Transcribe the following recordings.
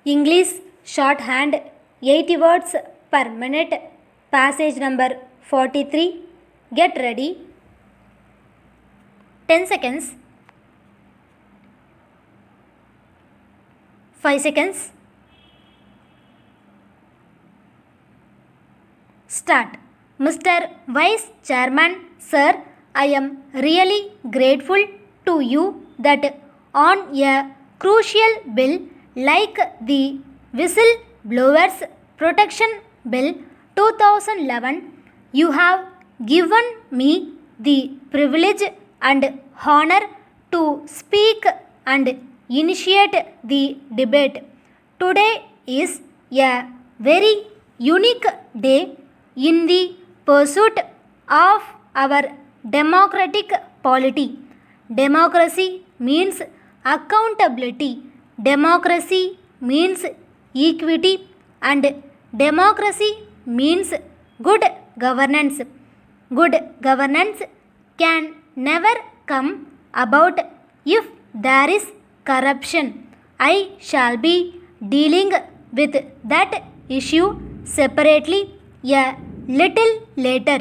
English shorthand 80 words per minute. Passage number 43. Get ready. 10 seconds. 5 seconds. Start. Mr. Vice Chairman, Sir, I am really grateful to you that on a crucial bill like the Whistleblowers Protection Bill 2011, you have given me the privilege and honor to speak and initiate the debate. Today is a very unique day in the pursuit of our democratic polity. Democracy means accountability. Democracy means equity, and democracy means good governance. Good governance can never come about if there is corruption. I shall be dealing with that issue separately a little later,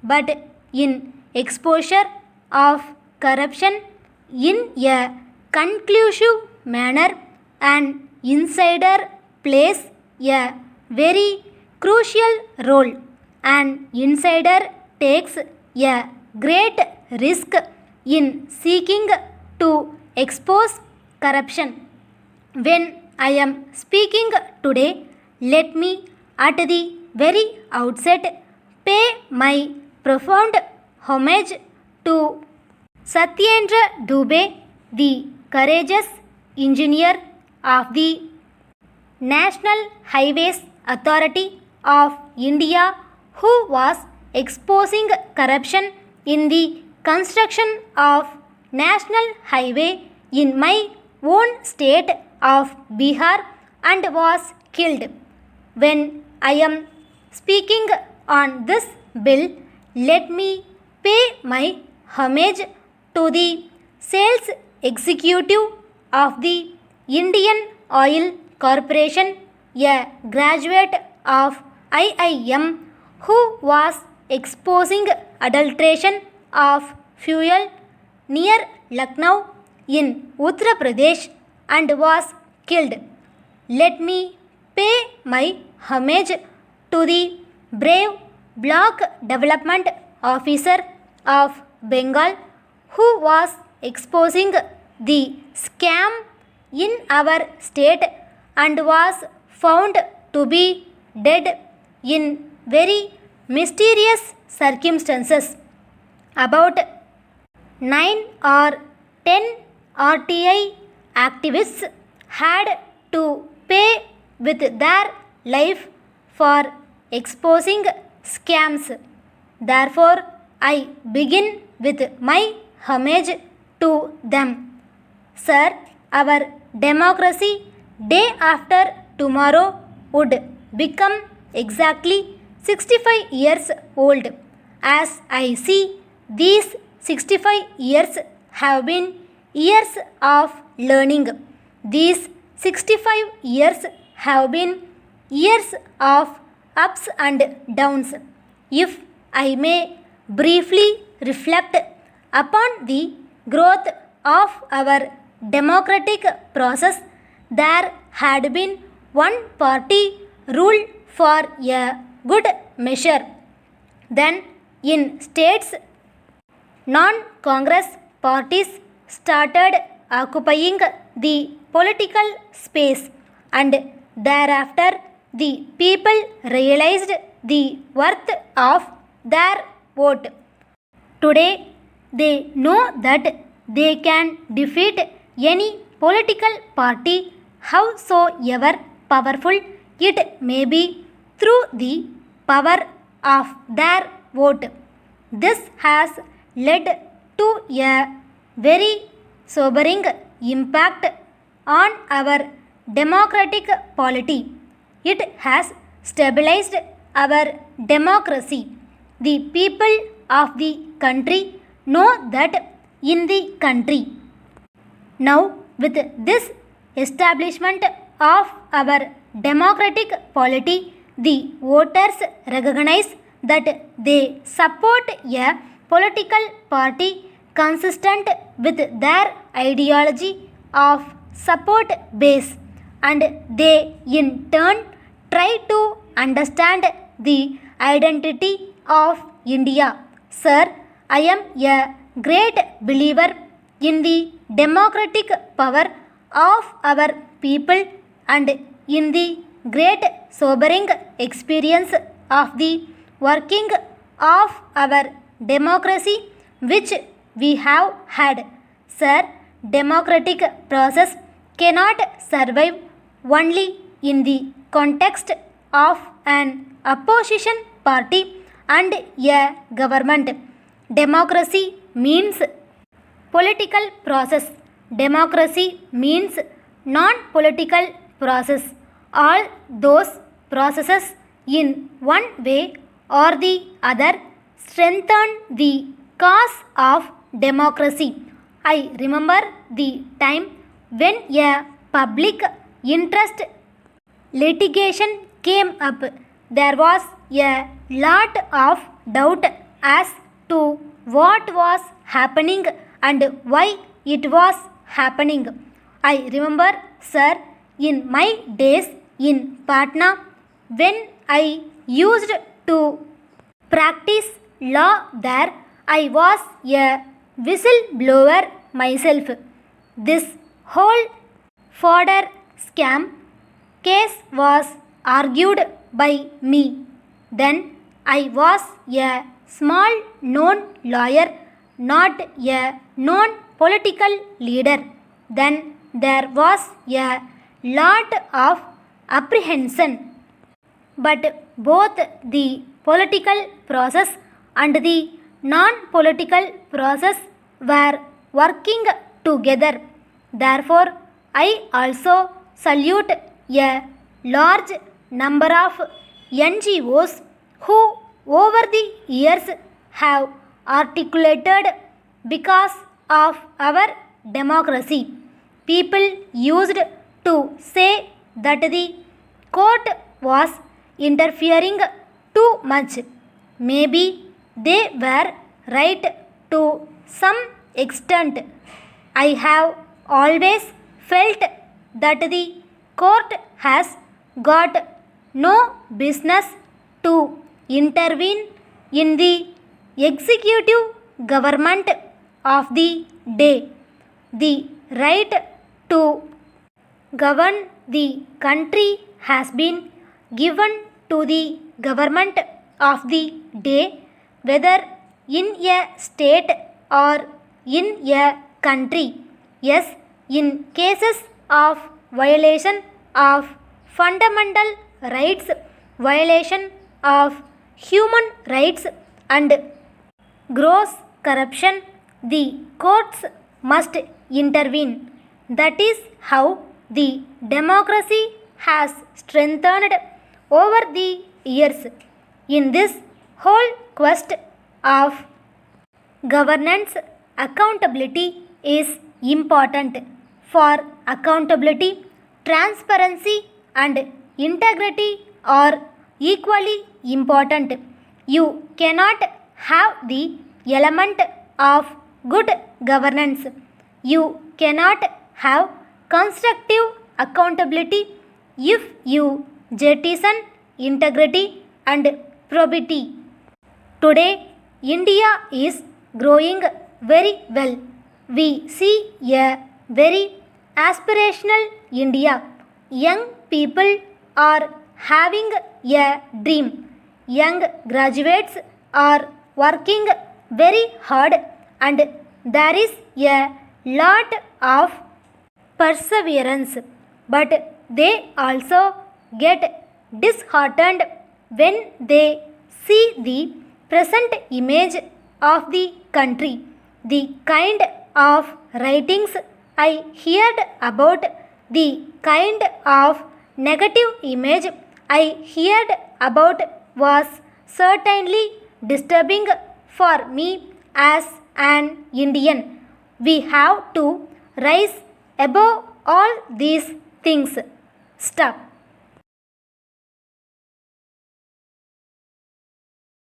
but in exposure of corruption in a conclusive manner, an insider plays a very crucial role. An insider takes a great risk in seeking to expose corruption. When I am speaking today, let me at the very outset pay my profound homage to Satyendra Dubey, the courageous engineer of the National Highways Authority of India, who was exposing corruption in the construction of National Highway in my own state of Bihar and was killed. When I am speaking on this bill, let me pay my homage to the sales executive of the Indian Oil Corporation, a graduate of IIM, who was exposing adulteration of fuel near Lucknow in Uttar Pradesh and was killed. Let me pay my homage to the brave block development officer of Bengal, who was exposing the scam in our state and was found to be dead in very mysterious circumstances. About 9 or 10 RTI activists had to pay with their life for exposing scams. Therefore, I begin with my homage to them. Sir, our democracy day after tomorrow would become exactly 65 years old. As I see, these 65 years have been years of learning. These 65 years have been years of ups and downs. If I may briefly reflect upon the growth of our democratic process, there had been one party rule for a good measure. Then in states, non-Congress parties started occupying the political space, and thereafter the people realized the worth of their vote. Today, they know that they can defeat any political party, howsoever powerful it may be, through the power of their vote. This has led to a very sobering impact on our democratic polity. It has stabilized our democracy. The people of the country know that in the country. Now, with this establishment of our democratic polity, the voters recognize that they support a political party consistent with their ideology of support base, and they in turn try to understand the identity of India. Sir, I am a great believer in the democratic power of our people and in the great sobering experience of the working of our democracy which we have had. Sir, democratic process cannot survive only in the context of an opposition party and a government. Democracy means political process. Democracy means non-political process. All those processes in one way or the other strengthen the cause of democracy. I remember the time when a public interest litigation came up. There was a lot of doubt as to what was happening and why it was happening. I remember, sir, in my days in Patna, when I used to practice law there, I was a whistleblower myself. This whole fodder scam case was argued by me. Then I was a small known lawyer, not a known political leader. Then there was a lot of apprehension. But both the political process and the non-political process were working together. Therefore, I also salute a large number of NGOs who over the years have articulated because of our democracy. People used to say that the court was interfering too much. Maybe they were right to some extent. I have always felt that the court has got no business to intervene in the executive government of the day. The right to govern the country has been given to the government of the day, whether in a state or in a country. Yes, in cases of violation of fundamental rights, violation of human rights and gross corruption, the courts must intervene. That is how the democracy has strengthened over the years. In this whole quest of governance, accountability is important. For accountability, transparency and integrity are equally important. You cannot have the element of good governance. You cannot have constructive accountability if you jettison integrity and probity. Today, India is growing very well. We see a very aspirational India. Young people are having a dream. Young graduates are working very hard and there is a lot of perseverance, but they also get disheartened when they see the present image of the country. The kind of writings I heard about, the kind of negative image I heard about was certainly disturbing for me as an Indian. We have to rise above all these things. Stop.